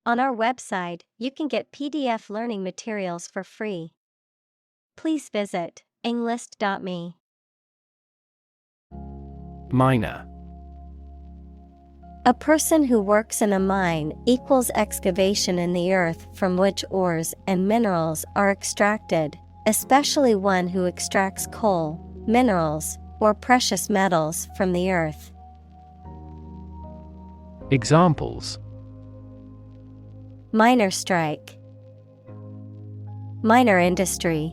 On our website, you can get PDF learning materials for free. Please visit englist.me. Miner. A person who works in a mine equals excavation in the earth from which ores and minerals are extracted, especially one who extracts coal, minerals, or precious metals from the earth. Examples: Miner strike. Miner industry.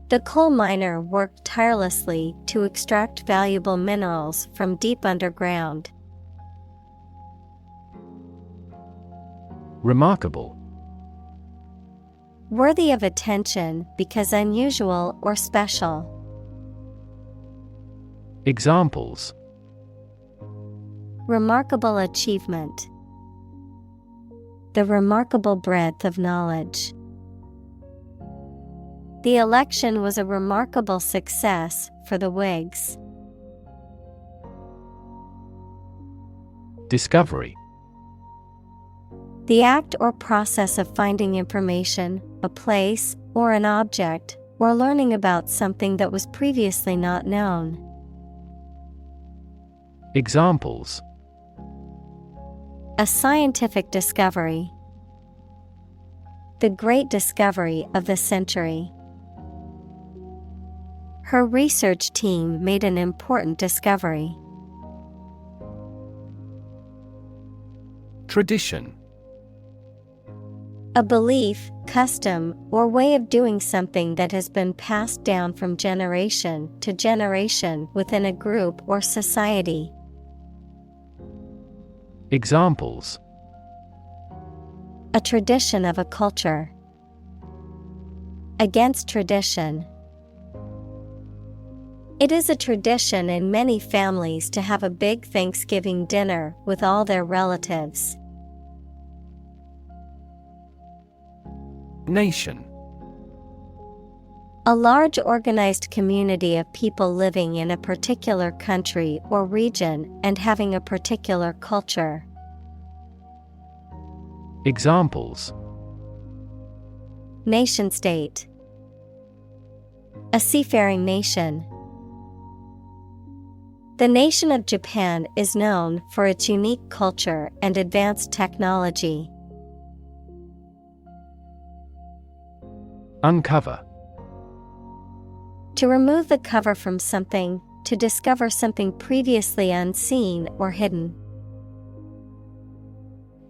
The coal miner worked tirelessly to extract valuable minerals from deep underground. Remarkable. Worthy of attention because unusual or special. Examples: Remarkable achievement. The remarkable breadth of knowledge. The election was a remarkable success for the Whigs. Discovery. The act or process of finding information, a place, or an object, or learning about something that was previously not known. Examples: A scientific discovery. The great discovery of the century. Her research team made an important discovery. Tradition. A belief, custom, or way of doing something that has been passed down from generation to generation within a group or society. Examples: A tradition of a culture. Against tradition. It is a tradition in many families to have a big Thanksgiving dinner with all their relatives. Nation. A large organized community of people living in a particular country or region and having a particular culture. Examples: Nation state. A seafaring nation. The nation of Japan is known for its unique culture and advanced technology. Uncover. To remove the cover from something, to discover something previously unseen or hidden.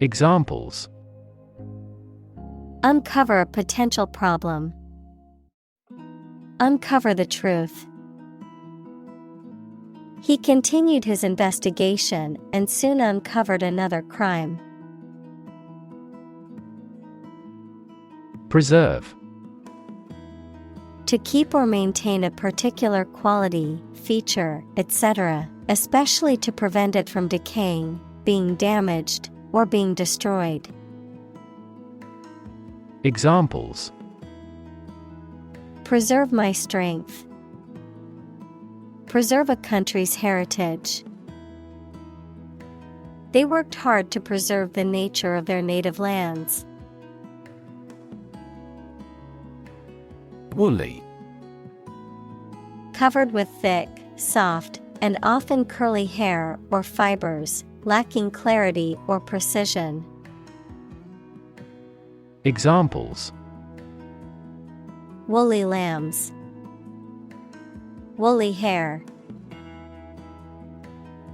Examples: Uncover a potential problem. Uncover the truth. He continued his investigation and soon uncovered another crime. Preserve. To keep or maintain a particular quality, feature, etc., especially to prevent it from decaying, being damaged, or being destroyed. Examples: Preserve my strength. Preserve a country's heritage. They worked hard to preserve the nature of their native lands. Woolly. Covered with thick, soft, and often curly hair or fibers, lacking clarity or precision. Examples: Woolly lambs. Woolly hair.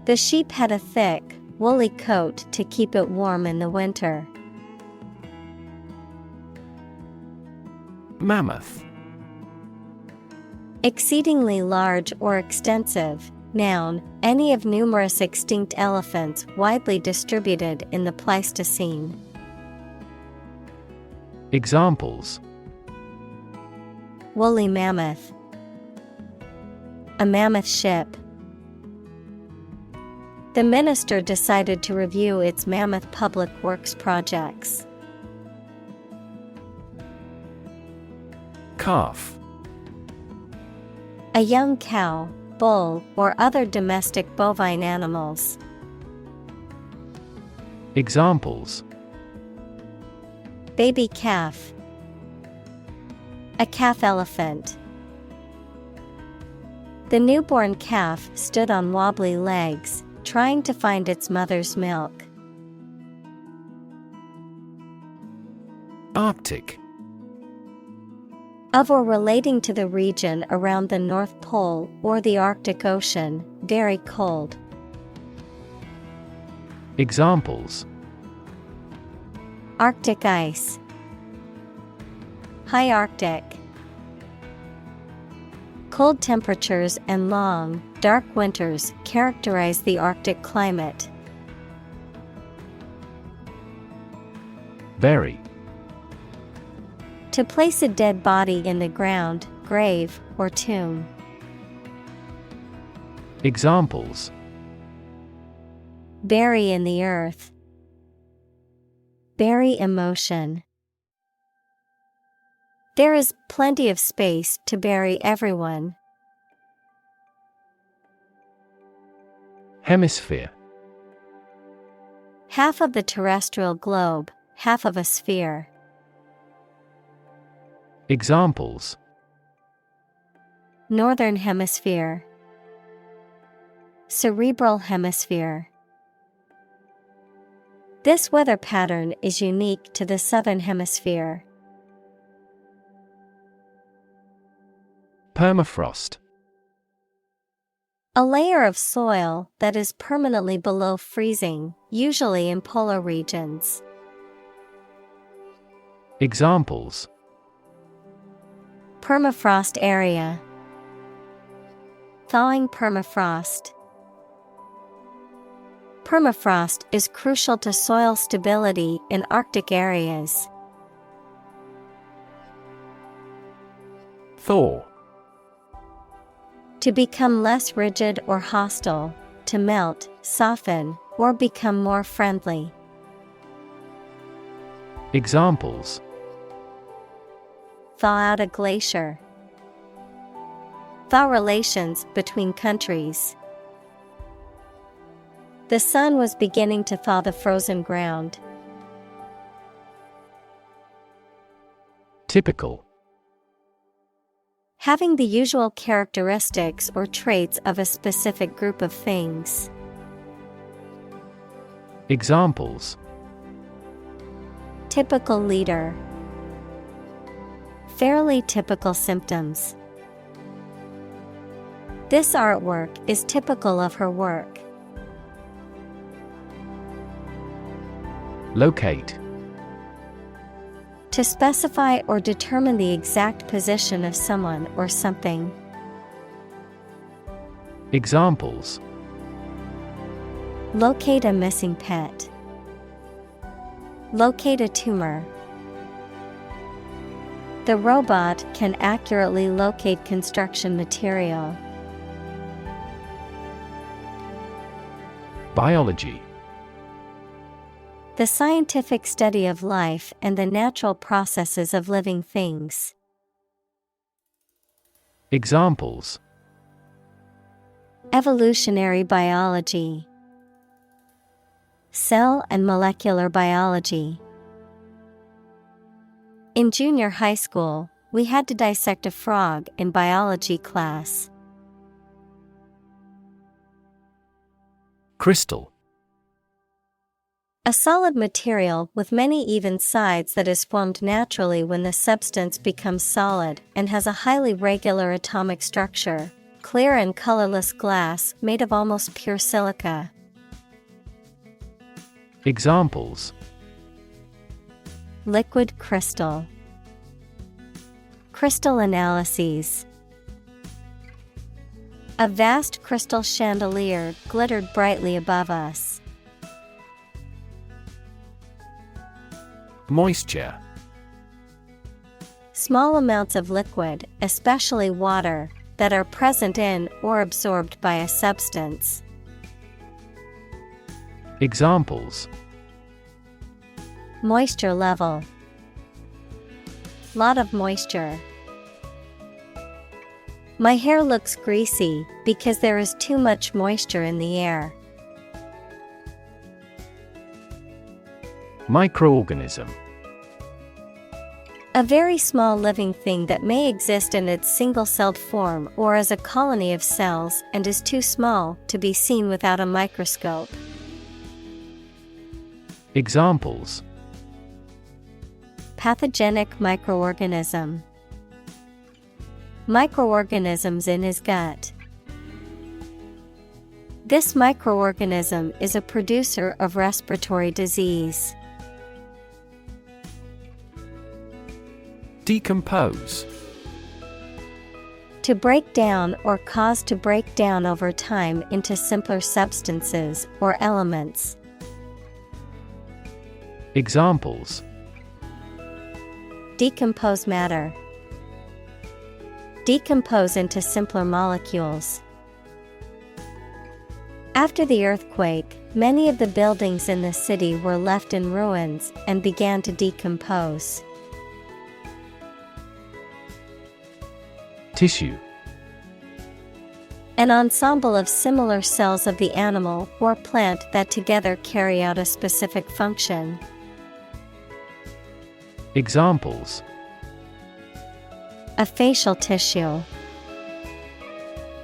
The sheep had a thick, woolly coat to keep it warm in the winter. Mammoth. Exceedingly large or extensive. Noun, any of numerous extinct elephants widely distributed in the Pleistocene. Examples: Woolly mammoth. A mammoth ship. The minister decided to review its mammoth public works projects. Calf. A young cow, bull, or other domestic bovine animals. Examples: baby calf, a calf elephant. The newborn calf stood on wobbly legs, trying to find its mother's milk. Arctic. Of or relating to the region around the North Pole or the Arctic Ocean, very cold. Examples: Arctic ice, high Arctic. Cold temperatures and long, dark winters characterize the Arctic climate. Bury. To place a dead body in the ground, grave, or tomb. Examples: bury in the earth, bury emotion. There is plenty of space to bury everyone. Hemisphere. Half of the terrestrial globe, half of a sphere. Examples: Northern hemisphere, cerebral hemisphere. This weather pattern is unique to the southern hemisphere. Permafrost. A layer of soil that is permanently below freezing, usually in polar regions. Examples: Permafrost area, thawing permafrost. Permafrost is crucial to soil stability in Arctic areas. Thaw. To become less rigid or hostile, to melt, soften, or become more friendly. Examples: Thaw out a glacier. Thaw relations between countries. The sun was beginning to thaw the frozen ground. Typical. Having the usual characteristics or traits of a specific group of things. Examples: Typical leader. Fairly typical symptoms. This artwork is typical of her work. Locate. To specify or determine the exact position of someone or something. Examples: Locate a missing pet. Locate a tumor. The robot can accurately locate construction material. Biology. The scientific study of life and the natural processes of living things. Examples: Evolutionary biology. Cell and molecular biology. In junior high school, we had to dissect a frog in biology class. Crystal. A solid material with many even sides that is formed naturally when the substance becomes solid and has a highly regular atomic structure. Clear and colorless glass made of almost pure silica. Examples: Liquid crystal. Crystal analyses. A vast crystal chandelier glittered brightly above us. Moisture. Small amounts of liquid, especially water, that are present in or absorbed by a substance. Examples: Moisture level. Lot of moisture. My hair looks greasy because there is too much moisture in the air. Microorganism. A very small living thing that may exist in its single-celled form or as a colony of cells and is too small to be seen without a microscope. Examples: Pathogenic microorganism. Microorganisms in his gut. This microorganism is a producer of respiratory disease. Decompose. To break down or cause to break down over time into simpler substances or elements. Examples: Decompose matter. Decompose into simpler molecules. After the earthquake, many of the buildings in the city were left in ruins and began to decompose. Tissue. An ensemble of similar cells of the animal or plant that together carry out a specific function. Examples: A facial tissue.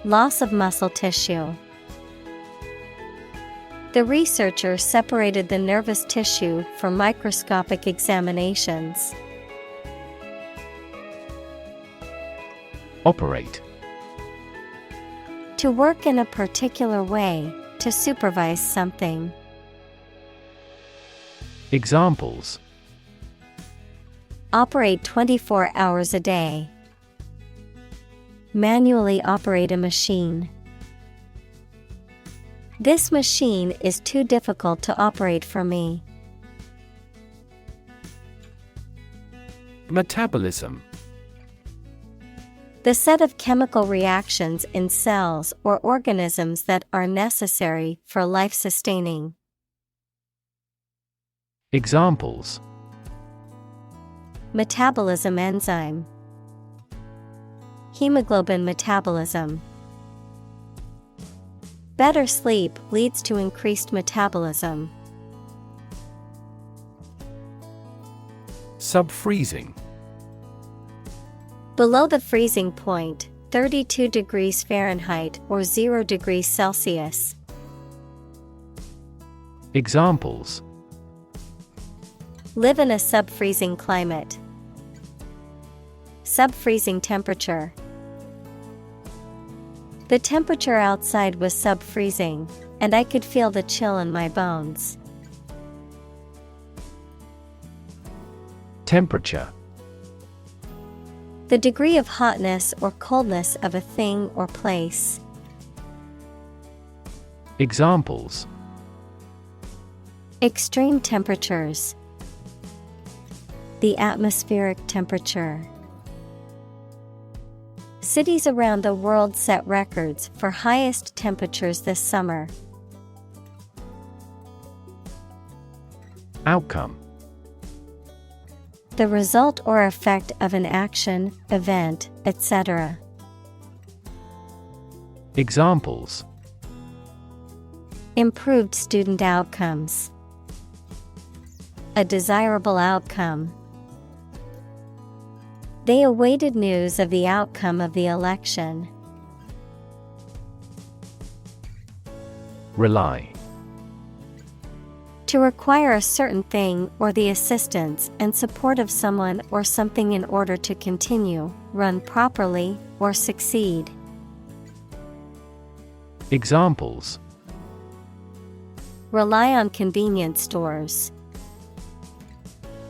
Loss of muscle tissue. The researcher separated the nervous tissue for microscopic examinations. Operate. To work in a particular way, to supervise something. Examples: Operate 24 hours a day. Manually operate a machine. This machine is too difficult to operate for me. Metabolism. The set of chemical reactions in cells or organisms that are necessary for life sustaining. Examples: Metabolism enzyme. Hemoglobin metabolism. Better sleep leads to increased metabolism. Sub-freezing. Below the freezing point, 32 degrees Fahrenheit or 0 degrees Celsius. Examples: Live in a sub-freezing climate. Sub-freezing temperature. The temperature outside was sub-freezing, and I could feel the chill in my bones. Temperature. The degree of hotness or coldness of a thing or place. Examples: Extreme temperatures. The atmospheric temperature. Cities around the world set records for highest temperatures this summer. Outcome. The result or effect of an action, event, etc. Examples: Improved student outcomes. A desirable outcome. They awaited news of the outcome of the election. Rely. To require a certain thing or the assistance and support of someone or something in order to continue, run properly, or succeed. Examples: Rely on convenience stores.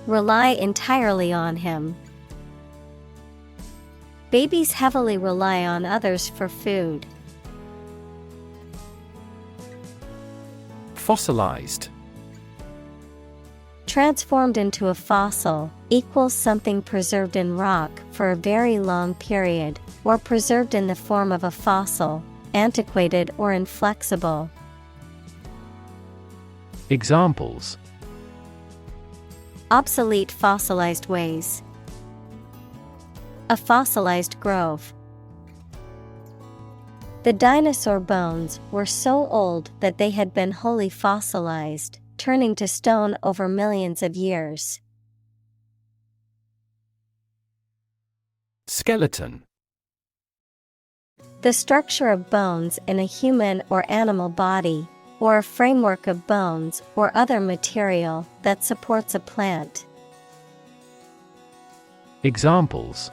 Rely entirely on him. Babies heavily rely on others for food. Fossilized. Transformed into a fossil equals something preserved in rock for a very long period, or preserved in the form of a fossil, antiquated or inflexible. Examples: Obsolete fossilized ways. A fossilized grove. The dinosaur bones were so old that they had been wholly fossilized, turning to stone over millions of years. Skeleton. The structure of bones in a human or animal body, or a framework of bones or other material that supports a plant. Examples: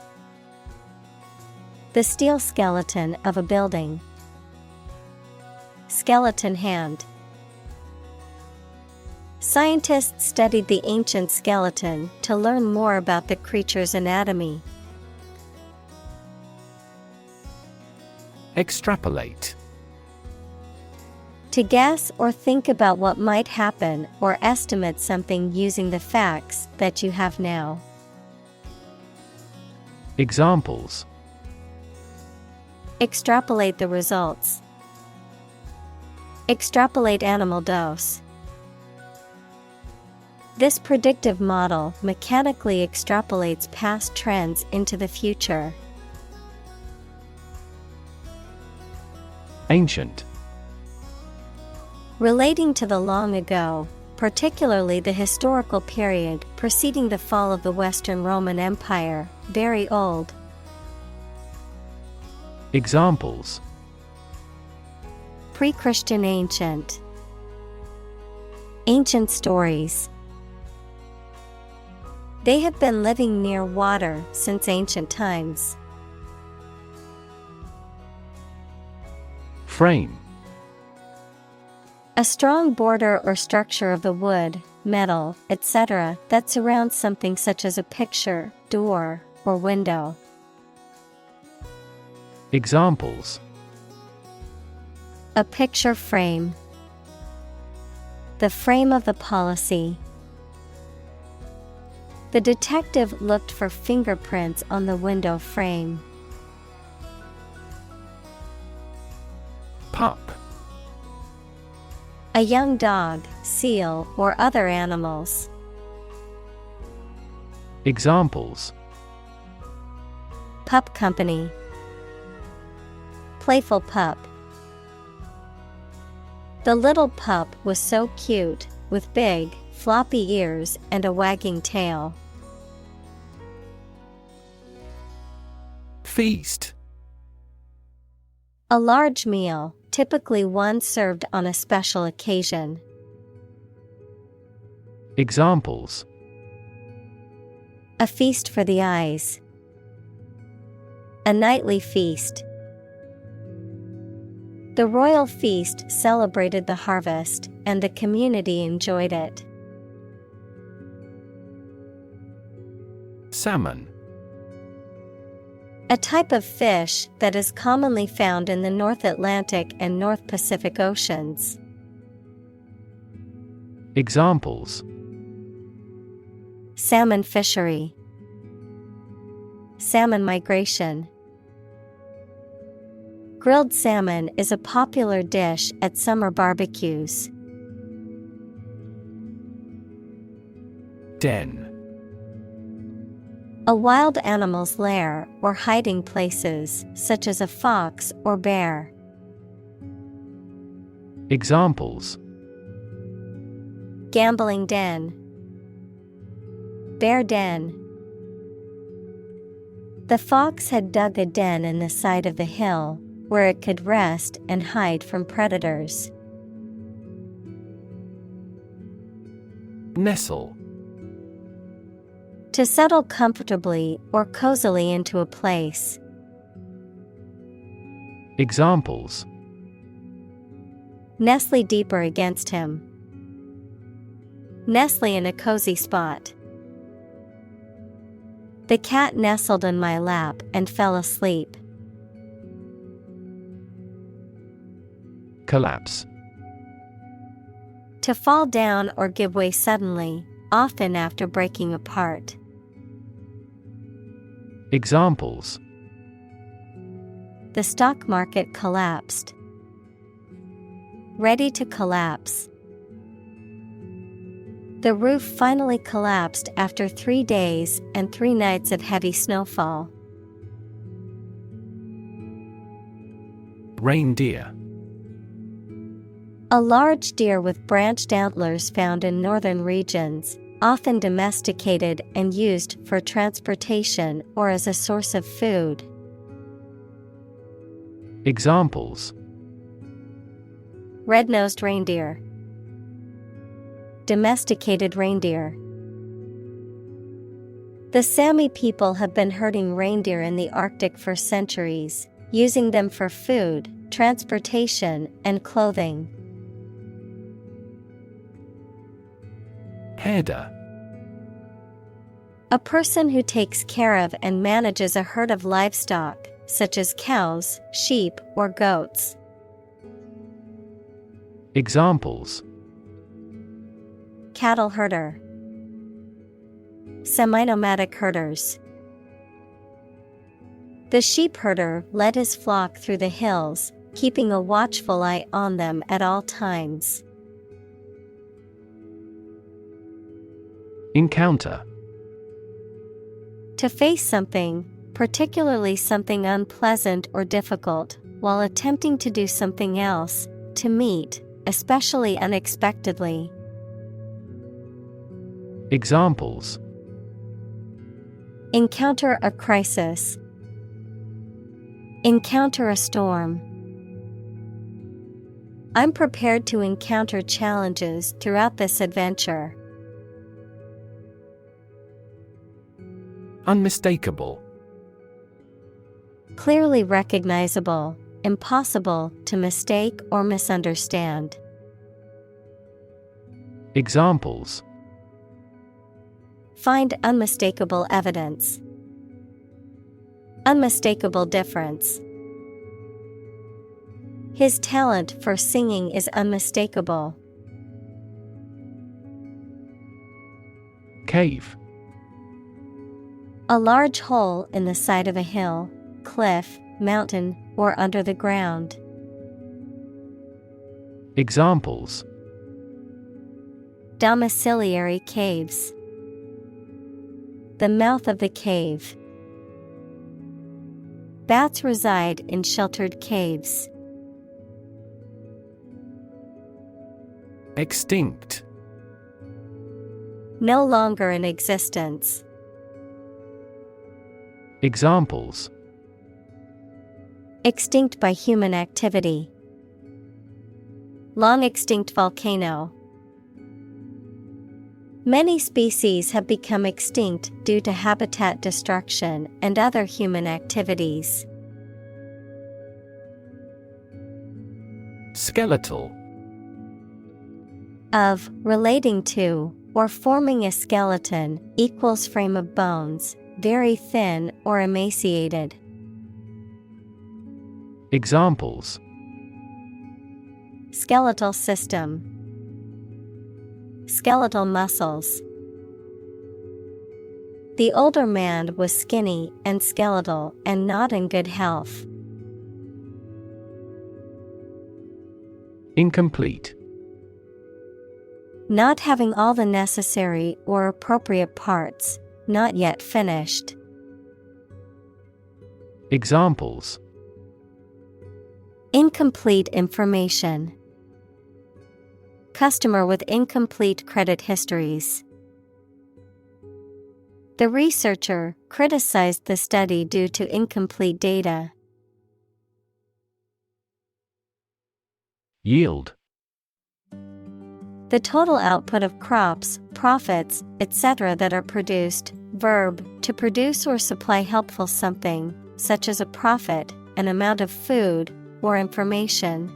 The steel skeleton of a building. Skeleton hand. Scientists studied the ancient skeleton to learn more about the creature's anatomy. Extrapolate. To guess or think about what might happen or estimate something using the facts that you have now. Examples: Extrapolate the results. Extrapolate animal dose. This predictive model mechanically extrapolates past trends into the future. Ancient. Relating to the long ago, particularly the historical period preceding the fall of the Western Roman Empire, very old. Examples: Pre-Christian ancient. Ancient stories. They have been living near water since ancient times. Frame. A strong border or structure of the wood, metal, etc. that surrounds something such as a picture, door, or window. Examples: A picture frame. The frame of the policy. The detective looked for fingerprints on the window frame. Pup. A young dog, seal, or other animals. Examples: Pup company. Playful pup. The little pup was so cute, with big, floppy ears and a wagging tail. Feast. A large meal, typically one served on a special occasion. Examples: A feast for the eyes. A nightly feast. The royal feast celebrated the harvest, and the community enjoyed it. Salmon. A type of fish that is commonly found in the North Atlantic and North Pacific Oceans. Examples: Salmon fishery. Salmon migration. Grilled salmon is a popular dish at summer barbecues. Den. A wild animal's lair or hiding places, such as a fox or bear. Examples: Gambling den. Bear den. The fox had dug a den in the side of the hill, where it could rest and hide from predators. Nestle. To settle comfortably or cozily into a place. Examples: Nestle deeper against him. Nestle in a cozy spot. The cat nestled in my lap and fell asleep. Collapse. To fall down or give way suddenly, often after breaking apart. Examples: The stock market collapsed. Ready to collapse. The roof finally collapsed after 3 days and 3 nights of heavy snowfall. Reindeer. A large deer with branched antlers found in northern regions, often domesticated and used for transportation or as a source of food. Examples: Red-nosed reindeer. Domesticated reindeer. The Sami people have been herding reindeer in the Arctic for centuries, using them for food, transportation, and clothing. Herder. A person who takes care of and manages a herd of livestock, such as cows, sheep, or goats. Examples: Cattle herder. Semi-nomadic herders. The sheep herder led his flock through the hills, keeping a watchful eye on them at all times. Encounter. To face something, particularly something unpleasant or difficult, while attempting to do something else, to meet, especially unexpectedly. Examples: Encounter a crisis. Encounter a storm. I'm prepared to encounter challenges throughout this adventure. Unmistakable. Clearly recognizable, impossible to mistake or misunderstand. Examples: Find unmistakable evidence. Unmistakable difference. His talent for singing is unmistakable. Cave. A large hole in the side of a hill, cliff, mountain, or under the ground. Examples: Domiciliary caves. The mouth of the cave. Bats reside in sheltered caves. Extinct. No longer in existence. Examples: Extinct by human activity. Long extinct volcano. Many species have become extinct due to habitat destruction and other human activities. Skeletal. Of, relating to, or forming a skeleton, equals frame of bones, very thin or emaciated. Examples: Skeletal system. Skeletal muscles. The older man was skinny and skeletal and not in good health. Incomplete. Not having all the necessary or appropriate parts, not yet finished. Examples: Incomplete information. Customer with incomplete credit histories. The researcher criticized the study due to incomplete data. Yield. The total output of crops, profits, etc. that are produced. Verb, to produce or supply helpful something, such as a profit, an amount of food, or information.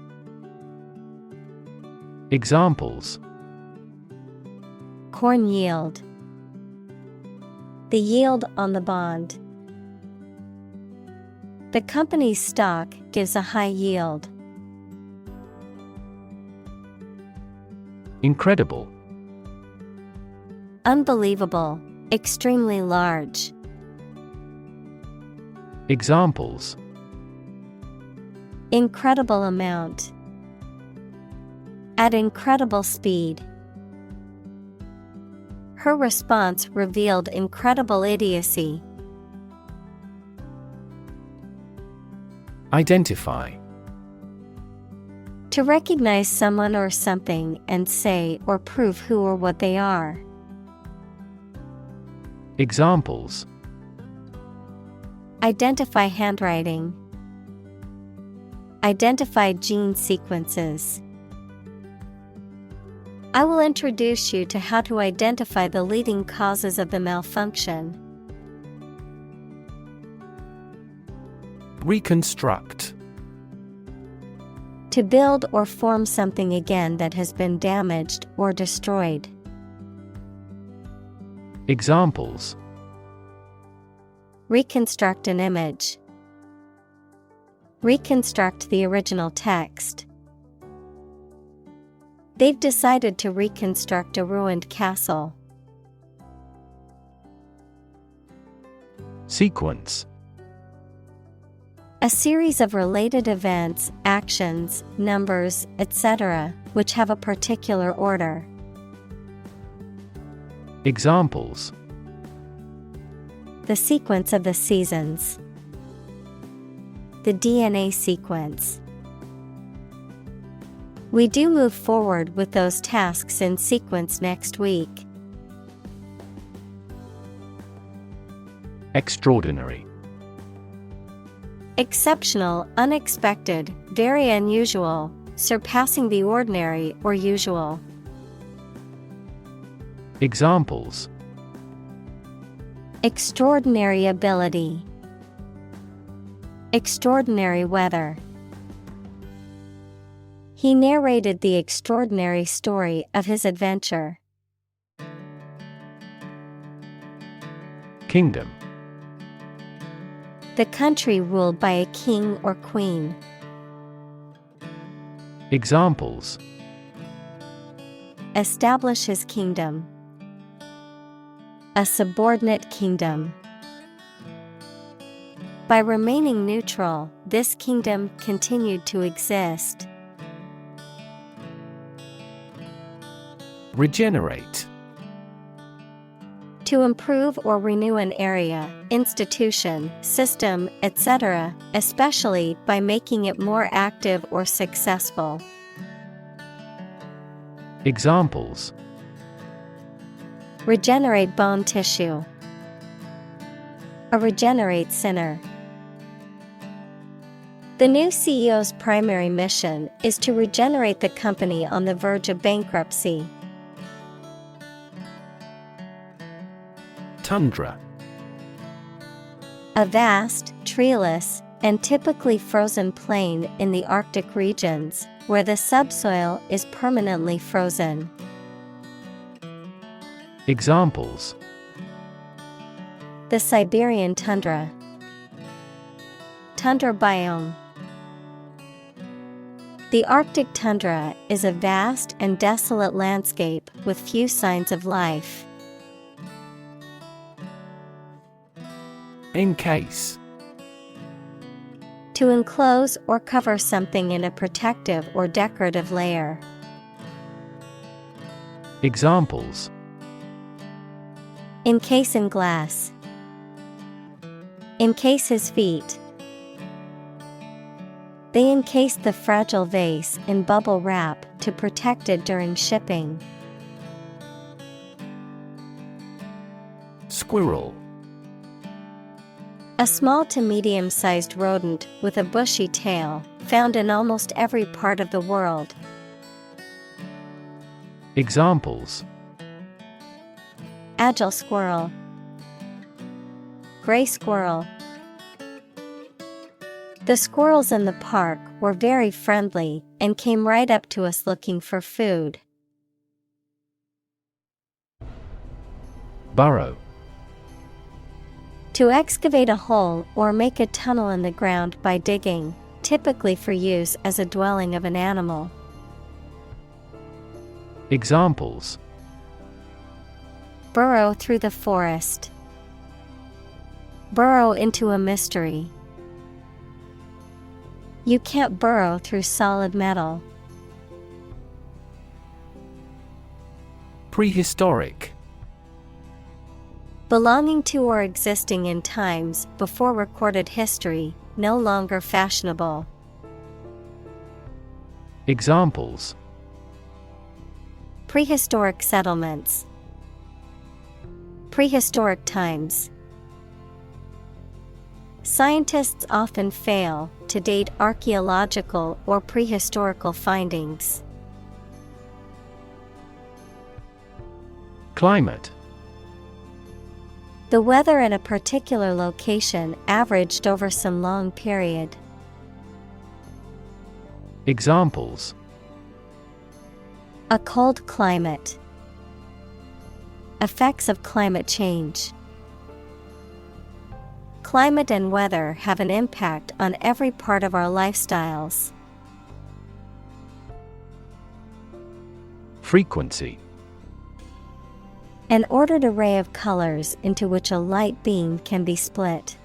Examples: Corn yield. The yield on the bond. The company's stock gives a high yield. Incredible. Unbelievable, extremely large. Examples: Incredible amount. At incredible speed. Her response revealed incredible idiocy. Identify. To recognize someone or something and say or prove who or what they are. Examples: Identify handwriting. Identify gene sequences. I will introduce you to how to identify the leading causes of the malfunction. Reconstruct. To build or form something again that has been damaged or destroyed. Examples: Reconstruct an image. Reconstruct the original text. They've decided to reconstruct a ruined castle. Sequence. A series of related events, actions, numbers, etc., which have a particular order. Examples: The sequence of the seasons. The DNA sequence. We do move forward with those tasks in sequence next week. Extraordinary. Exceptional, unexpected, very unusual, surpassing the ordinary or usual. Examples: Extraordinary ability. Extraordinary weather. He narrated the extraordinary story of his adventure. Kingdom. The country ruled by a king or queen. Examples: Establish his kingdom. A subordinate kingdom. By remaining neutral, this kingdom continued to exist. Regenerate. To improve or renew an area, institution, system, etc., especially by making it more active or successful. Examples: Regenerate bone tissue. A regenerate sinner. The new CEO's primary mission is to regenerate the company on the verge of bankruptcy. Tundra. A vast, treeless, and typically frozen plain in the Arctic regions, where the subsoil is permanently frozen. Examples: The Siberian tundra. Tundra biome. The Arctic tundra is a vast and desolate landscape with few signs of life. Encase. To enclose or cover something in a protective or decorative layer. Examples: Encase in glass. Encase his feet. They encased the fragile vase in bubble wrap to protect it during shipping. Squirrel. A small to medium-sized rodent with a bushy tail, found in almost every part of the world. Examples: Agile squirrel. Gray squirrel. The squirrels in the park were very friendly and came right up to us looking for food. Burrow. To excavate a hole or make a tunnel in the ground by digging, typically for use as a dwelling of an animal. Examples: Burrow through the forest. Burrow into a mystery. You can't burrow through solid metal. Prehistoric. Belonging to or existing in times before recorded history, no longer fashionable. Examples: prehistoric settlements, prehistoric times. Scientists often fail to date archaeological or prehistorical findings. Climate. The weather in a particular location averaged over some long period. Examples: a cold climate, effects of climate change. Climate and weather have an impact on every part of our lifestyles. Frequency. An ordered array of colors into which a light beam can be split.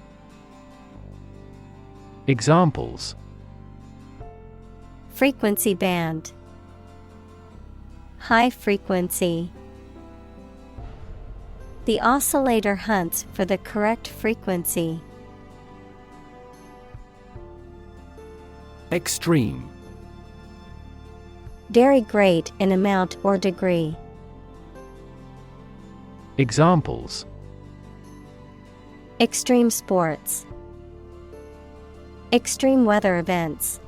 Examples: frequency band, high frequency. The oscillator hunts for the correct frequency. Extreme. Very great in amount or degree. Examples: extreme sports, extreme weather events.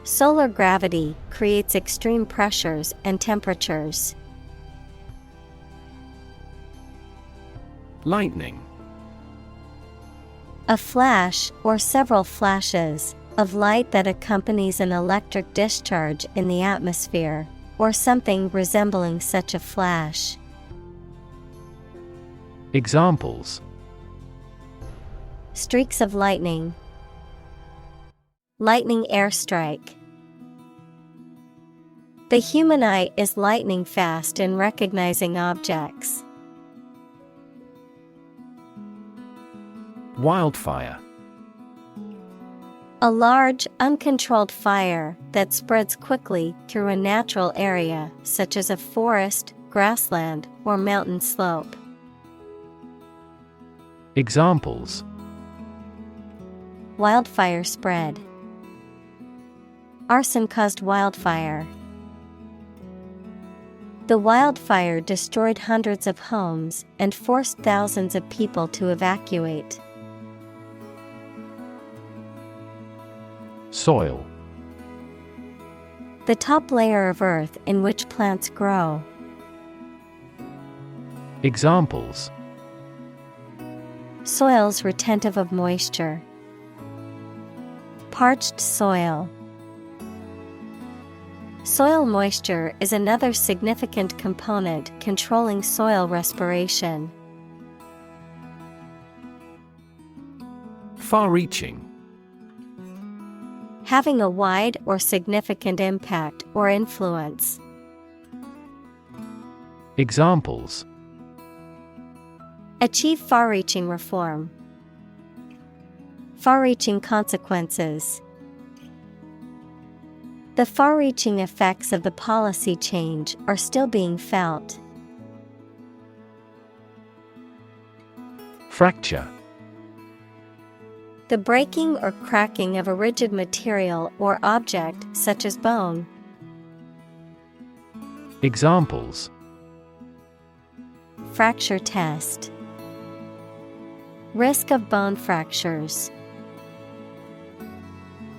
Solar gravity creates extreme pressures and temperatures. Lightning. A flash or several flashes of light that accompanies an electric discharge in the atmosphere, or something resembling such a flash. Examples: streaks of lightning, lightning airstrike. The human eye is lightning fast in recognizing objects. Wildfire. A large, uncontrolled fire that spreads quickly through a natural area, such as a forest, grassland, or mountain slope. Examples: wildfire spread, arson caused wildfire. The wildfire destroyed hundreds of homes and forced thousands of people to evacuate. Soil. The top layer of earth in which plants grow. Examples: soils retentive of moisture, parched soil. Soil moisture is another significant component controlling soil respiration. Far-reaching. Having a wide or significant impact or influence. Examples: achieve far-reaching reform, far-reaching consequences. The far-reaching effects of the policy change are still being felt. Fracture. The breaking or cracking of a rigid material or object, such as bone. Examples: fracture test, risk of bone fractures.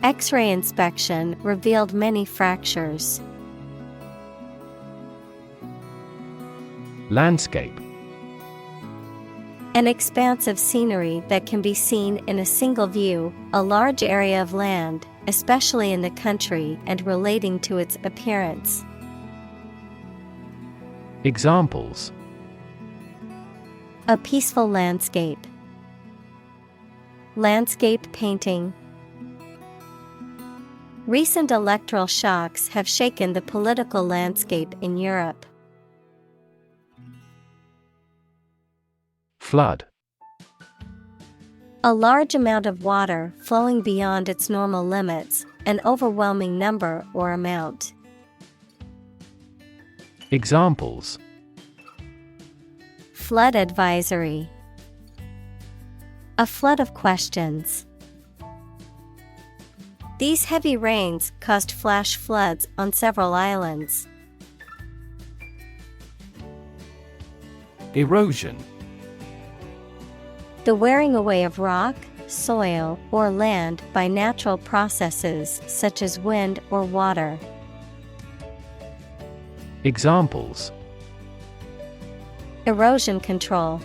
X-ray inspection revealed many fractures. Landscape. An expanse of scenery that can be seen in a single view, a large area of land, especially in the country and relating to its appearance. Examples: a peaceful landscape, landscape painting. Recent electoral shocks have shaken the political landscape in Europe. Flood. A large amount of water flowing beyond its normal limits, an overwhelming number or amount. Examples: flood advisory, a flood of questions. These heavy rains caused flash floods on several islands. Erosion. The wearing away of rock, soil, or land by natural processes such as wind or water. Examples: Erosion control,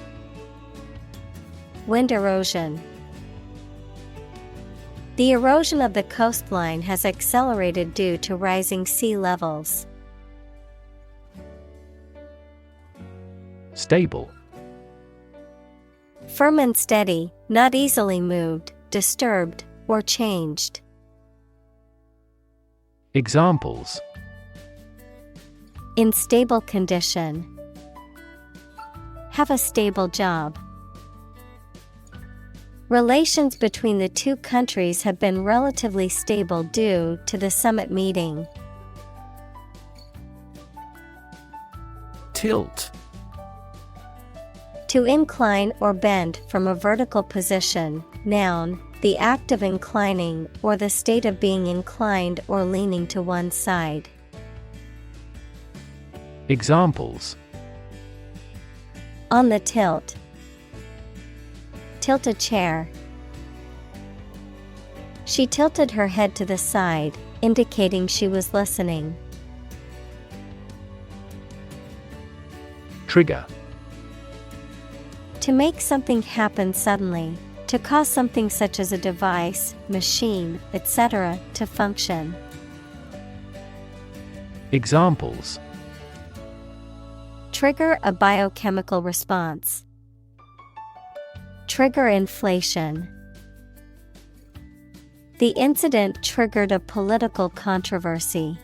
wind erosion. The erosion of the coastline has accelerated due to rising sea levels. Stable. Firm and steady, not easily moved, disturbed, or changed. Examples: In stable condition. Have a stable job. Relations between the two countries have been relatively stable due to the summit meeting. Tilt. To incline or bend from a vertical position. Noun, the act of inclining or the state of being inclined or leaning to one side. Examples: On the tilt. Tilt a chair. She tilted her head to the side, indicating she was listening. Trigger. To make something happen suddenly, to cause something such as a device, machine, etc., to function. Examples: Trigger a biochemical response. Trigger inflation. The incident triggered a political controversy.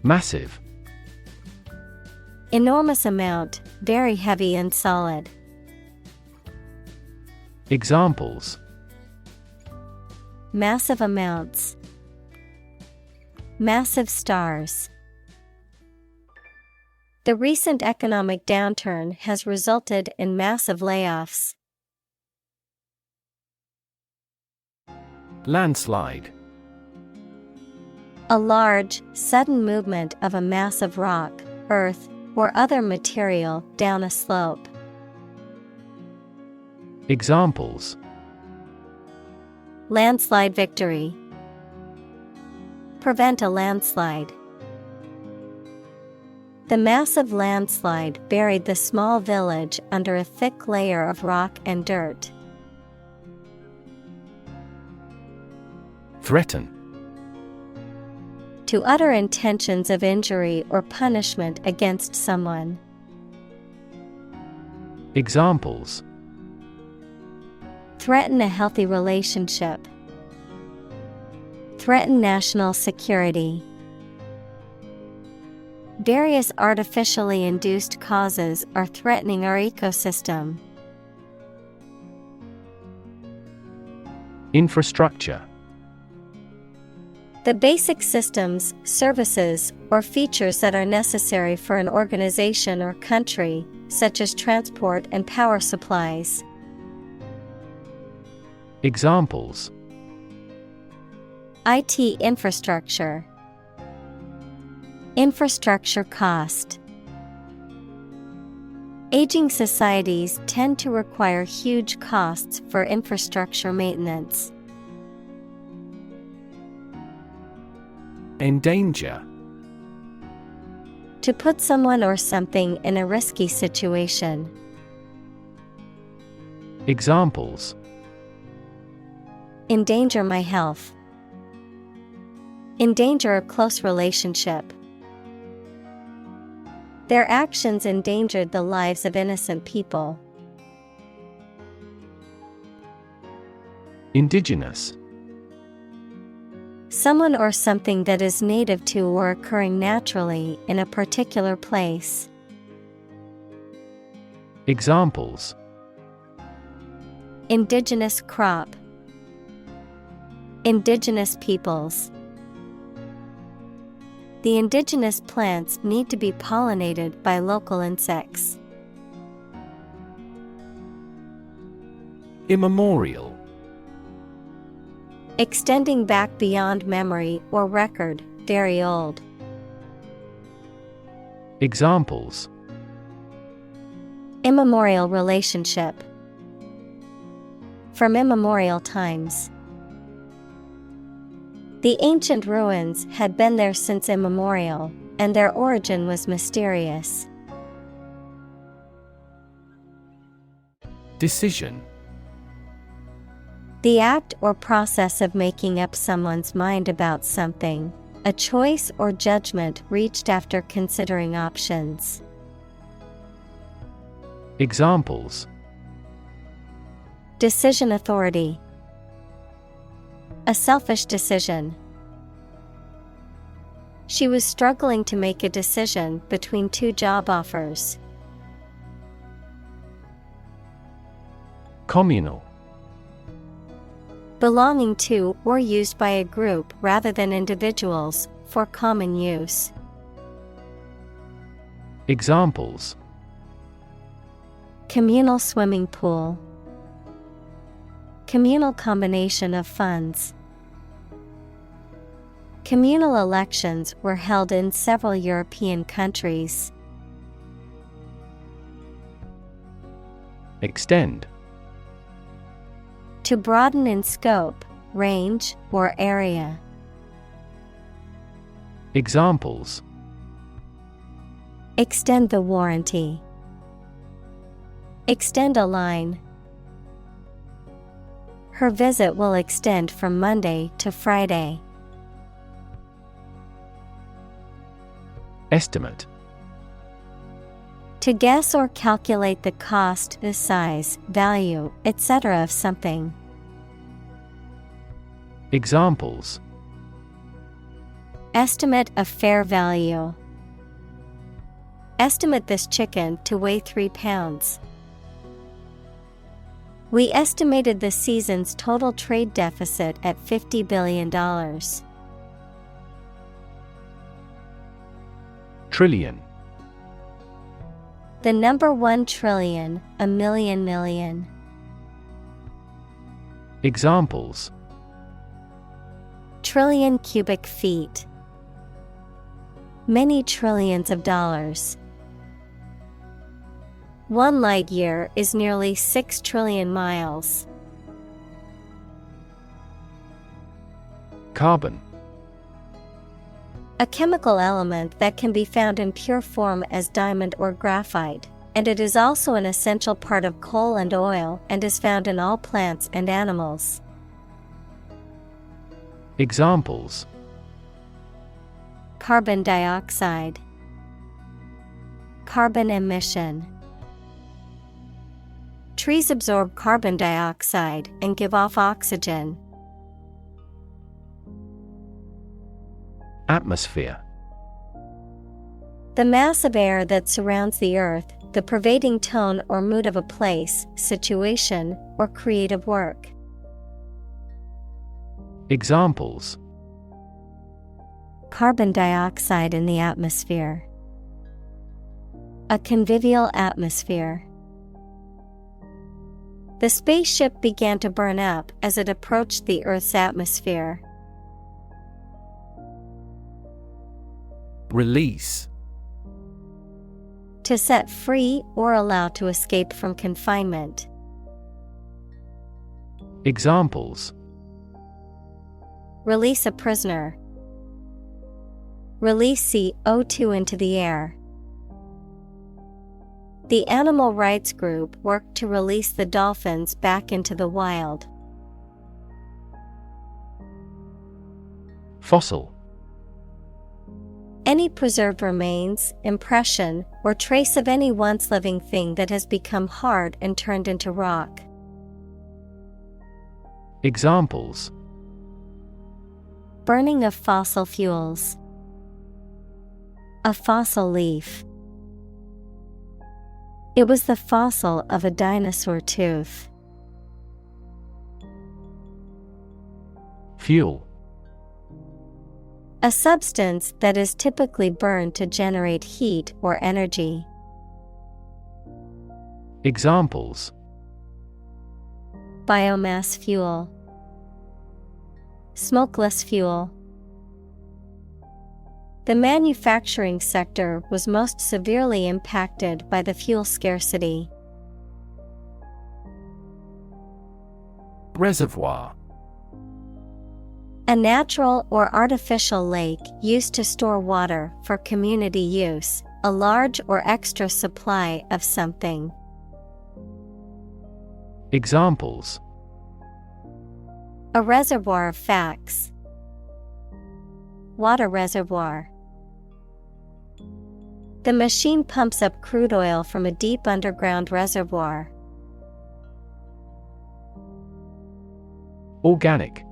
Massive. Enormous amount, very heavy and solid. Examples: Massive amounts. Massive stars. The recent economic downturn has resulted in massive layoffs. Landslide. A large, sudden movement of a mass of rock, earth, or other material down a slope. Examples: Landslide victory. Prevent a landslide. The massive landslide buried the small village under a thick layer of rock and dirt. Threaten. To utter intentions of injury or punishment against someone. Examples: Threaten a healthy relationship. Threaten national security. Various artificially induced causes are threatening our ecosystem. Infrastructure. The basic systems, services, or features that are necessary for an organization or country, such as transport and power supplies. Examples: IT infrastructure. Infrastructure cost. Aging societies tend to require huge costs for infrastructure maintenance. Endanger. To put someone or something in a risky situation. Examples: Endanger my health. Endanger a close relationship. Their actions endangered the lives of innocent people. Indigenous. Someone or something that is native to or occurring naturally in a particular place. Examples: Indigenous crop. Indigenous peoples. The indigenous plants need to be pollinated by local insects. Immemorial. Extending back beyond memory or record, very old. Examples: Immemorial relationship. From immemorial times. The ancient ruins had been there since immemorial, and their origin was mysterious. Decision. The act or process of making up someone's mind about something, a choice or judgment reached after considering options. Examples: Decision authority. A selfish decision. She was struggling to make a decision between two job offers. Communal. Belonging to or used by a group rather than individuals, for common use. Examples: Communal swimming pool. Communal combination of funds. Communal elections were held in several European countries. Extend. To broaden in scope, range, or area. Examples: Extend the warranty. Extend a line. Her visit will extend from Monday to Friday. Estimate. To guess or calculate the cost, the size, value, etc. of something. Examples: Estimate of fair value. Estimate this chicken to weigh 3 pounds. We estimated the season's total trade deficit at $50 billion. Trillion. The number 1 trillion, a million million. Examples: Trillion cubic feet. Many trillions of dollars. 1 light year is nearly 6 trillion miles. Carbon. A chemical element that can be found in pure form as diamond or graphite, and it is also an essential part of coal and oil and is found in all plants and animals. Examples: Carbon dioxide. Carbon emission. Trees absorb carbon dioxide and give off oxygen. Atmosphere. The mass of air that surrounds the earth, the pervading tone or mood of a place, situation, or creative work. Examples: Carbon dioxide in the atmosphere. A convivial atmosphere. The spaceship began to burn up as it approached the Earth's atmosphere. Release. To set free or allow to escape from confinement. Examples: Release a prisoner. Release CO2 into the air. The animal rights group worked to release the dolphins back into the wild. Fossil. Any preserved remains, impression, or trace of any once living thing that has become hard and turned into rock. Examples: Burning of fossil fuels. A fossil leaf. It was the fossil of a dinosaur tooth. Fuel. A substance that is typically burned to generate heat or energy. Examples: Biomass fuel. Smokeless fuel. The manufacturing sector was most severely impacted by the fuel scarcity. Reservoir. A natural or artificial lake used to store water for community use, a large or extra supply of something. Examples: A reservoir of facts. Water reservoir. The machine pumps up crude oil from a deep underground reservoir. Organic.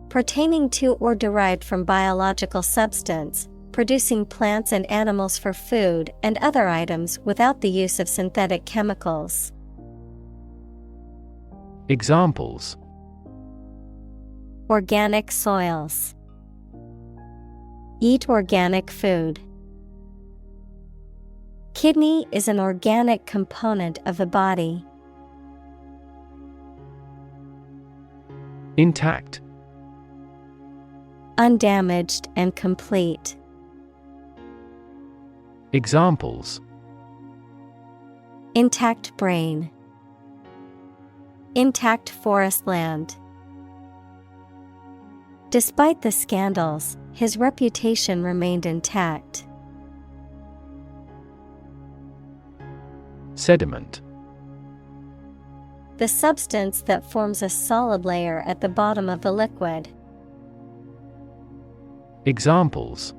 Pertaining to or derived from biological substance, producing plants and animals for food and other items without the use of synthetic chemicals. Examples: Organic soils. Eat organic food. Kidney is an organic component of the body. Intact. Undamaged and complete. Examples: Intact brain. Intact forest land. Despite the scandals, his reputation remained intact. Sediment. The substance that forms a solid layer at the bottom of the liquid. Examples: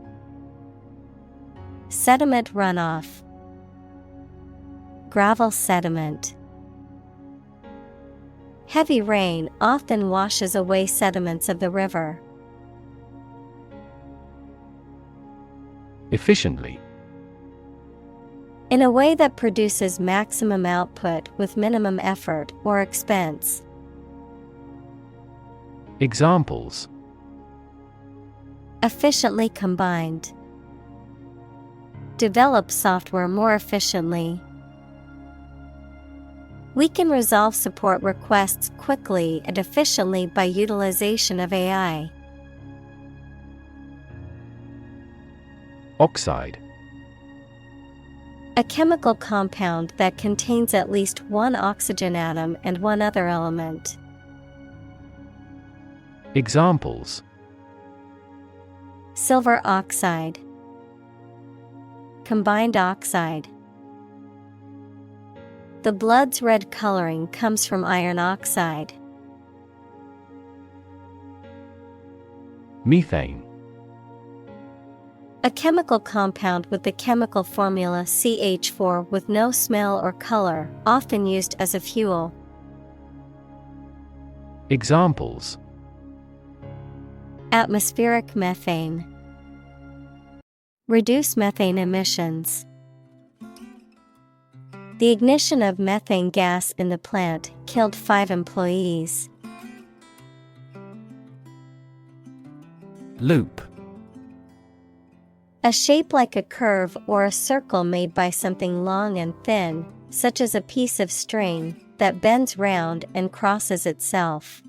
Sediment runoff. Gravel sediment. Heavy rain often washes away sediments of the river. Efficiently. In a way that produces maximum output with minimum effort or expense. Examples: Efficiently combined. Develop software more efficiently. We can resolve support requests quickly and efficiently by utilization of AI. Oxide. A chemical compound that contains at least one oxygen atom and one other element. Examples: Silver oxide. Combined oxide. The blood's red coloring comes from iron oxide. Methane. A chemical compound with the chemical formula CH4 with no smell or color, often used as a fuel. Examples: Atmospheric methane. Reduce methane emissions. The ignition of methane gas in the plant killed 5 employees. Loop. A shape like a curve or a circle made by something long and thin, such as a piece of string, that bends round and crosses itself.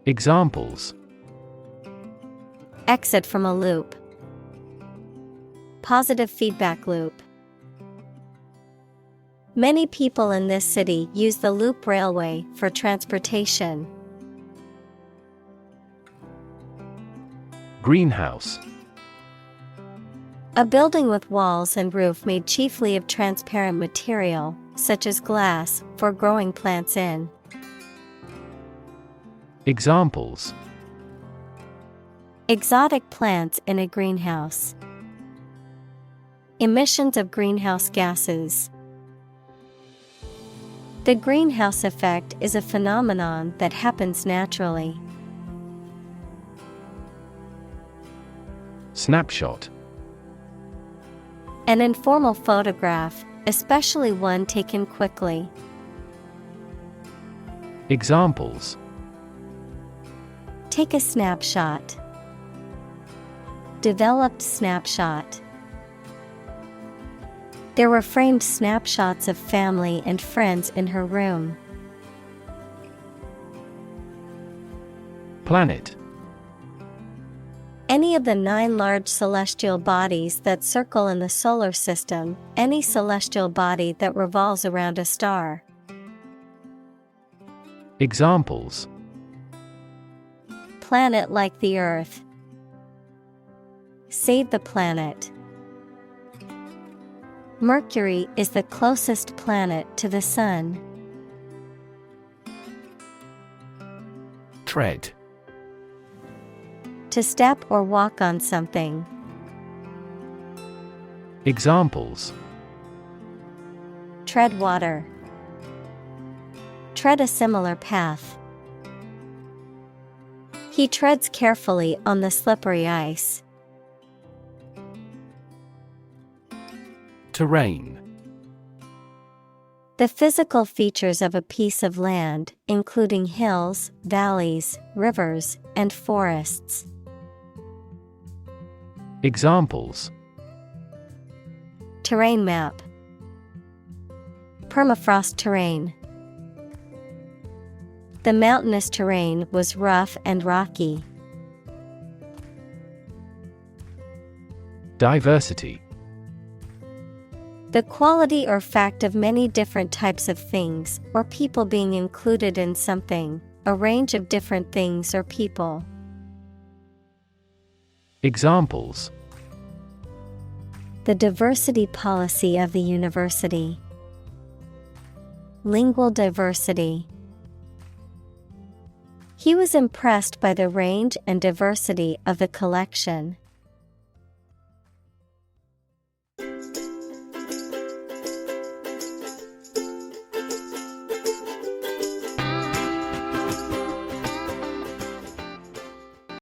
Examples: Exit from a loop. Positive feedback loop. Many people in this city use the loop railway for transportation. Greenhouse. A building with walls and roof made chiefly of transparent material, such as glass, for growing plants in. Examples: Exotic plants in a greenhouse. Emissions of greenhouse gases. The greenhouse effect is a phenomenon that happens naturally. Snapshot. An informal photograph, especially one taken quickly. Examples: Take a snapshot. Developed snapshot. There were framed snapshots of family and friends in her room. Planet. Any of the 9 large celestial bodies that circle in the solar system, any celestial body that revolves around a star. Examples: Planet like the Earth. Save the planet. Mercury is the closest planet to the Sun. Tread. To step or walk on something. Examples: Tread water. Tread a similar path. He treads carefully on the slippery ice. Terrain. The physical features of a piece of land, including hills, valleys, rivers, and forests. Examples: Terrain map. Permafrost terrain. The mountainous terrain was rough and rocky. Diversity. The quality or fact of many different types of things, or people being included in something, a range of different things or people. Examples: The diversity policy of the university. Lingual diversity. He was impressed by the range and diversity of the collection.